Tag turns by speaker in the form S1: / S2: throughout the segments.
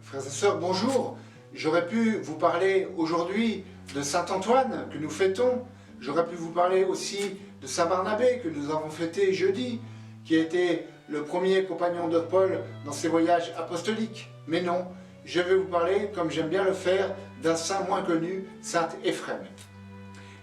S1: Frères et sœurs, bonjour. J'aurais pu vous parler aujourd'hui de Saint Antoine que nous fêtons. J'aurais pu vous parler aussi de Saint Barnabé que nous avons fêté jeudi, qui a été le premier compagnon de Paul dans ses voyages apostoliques. Mais non, je vais vous parler, comme j'aime bien le faire, d'un saint moins connu, Saint Éphrem.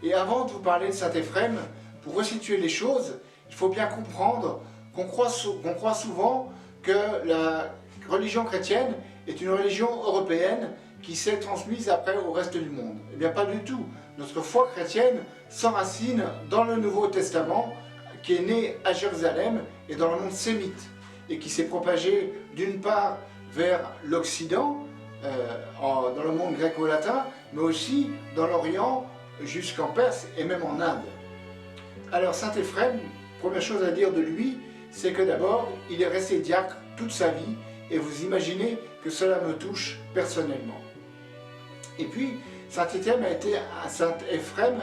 S1: Et avant de vous parler de Saint Éphrem, pour resituer les choses, il faut bien comprendre qu'on croit souvent que la religion chrétienne est une religion européenne qui s'est transmise après au reste du monde. Eh bien pas du tout. Notre foi chrétienne s'enracine dans le Nouveau Testament qui est né à Jérusalem et dans le monde sémite et qui s'est propagé d'une part vers l'Occident, dans le monde gréco-latin, mais aussi dans l'Orient jusqu'en Perse et même en Inde. Alors Saint Éphrem, première chose à dire de lui, c'est que d'abord, il est resté diacre toute sa vie, et vous imaginez que cela me touche personnellement. Et puis, Saint Éphrem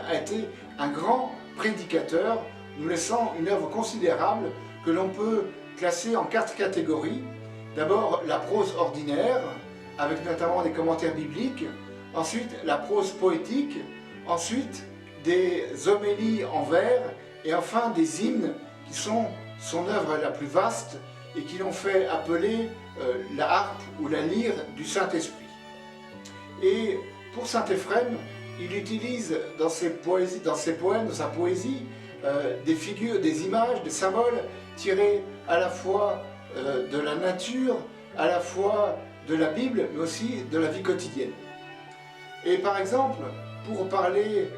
S1: a été un grand prédicateur, nous laissant une œuvre considérable que l'on peut classer en 4 catégories. D'abord, la prose ordinaire, avec notamment des commentaires bibliques, ensuite la prose poétique, ensuite des homélies en vers, et enfin des hymnes qui sont son œuvre la plus vaste et qui l'ont fait appeler la harpe ou la lyre du Saint-Esprit. Et pour Saint Éphrem, il utilise dans ses poèmes, dans sa poésie, des figures, des images, des symboles tirés à la fois de la nature, à la fois de la Bible, mais aussi de la vie quotidienne. Et par exemple, pour parler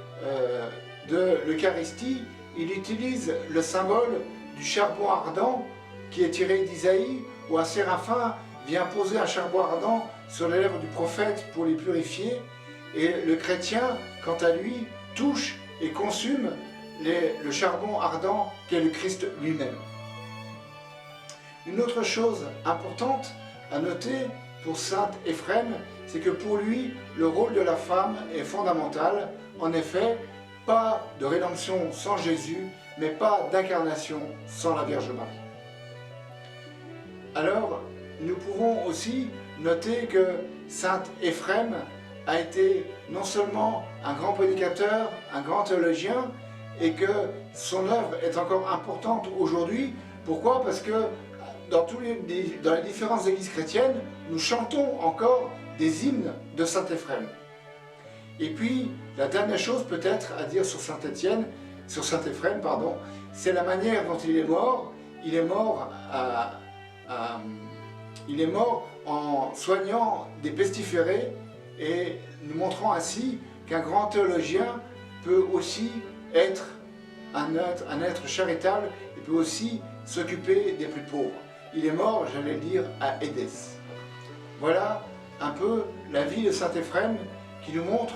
S1: de l'Eucharistie, il utilise le symbole du charbon ardent qui est tiré d'Isaïe, où un séraphin vient poser un charbon ardent sur les lèvres du prophète pour les purifier, et le chrétien, quant à lui, touche et consume le charbon ardent qu'est le Christ lui-même. Une autre chose importante à noter pour Saint Éphrem, c'est que pour lui, le rôle de la femme est fondamental. En effet, pas de rédemption sans Jésus, mais pas d'incarnation sans la Vierge Marie. Alors, nous pouvons aussi noter que Saint Éphrem a été non seulement un grand prédicateur, un grand théologien, et que son œuvre est encore importante aujourd'hui. Pourquoi? Parce que dans les différentes églises chrétiennes, nous chantons encore des hymnes de Saint Éphrem. Et puis, la dernière chose peut-être à dire sur Saint Éphrem, c'est la manière dont il est mort. Il est mort en soignant des pestiférés et nous montrant ainsi qu'un grand théologien peut aussi être un être charitable et peut aussi s'occuper des plus pauvres. Il est mort, j'allais le dire, à Édesse. Voilà un peu la vie de Saint Éphrem qui nous montre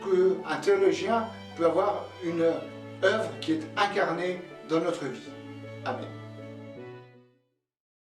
S1: qu'un théologien peut avoir une œuvre qui est incarnée dans notre vie. Amen.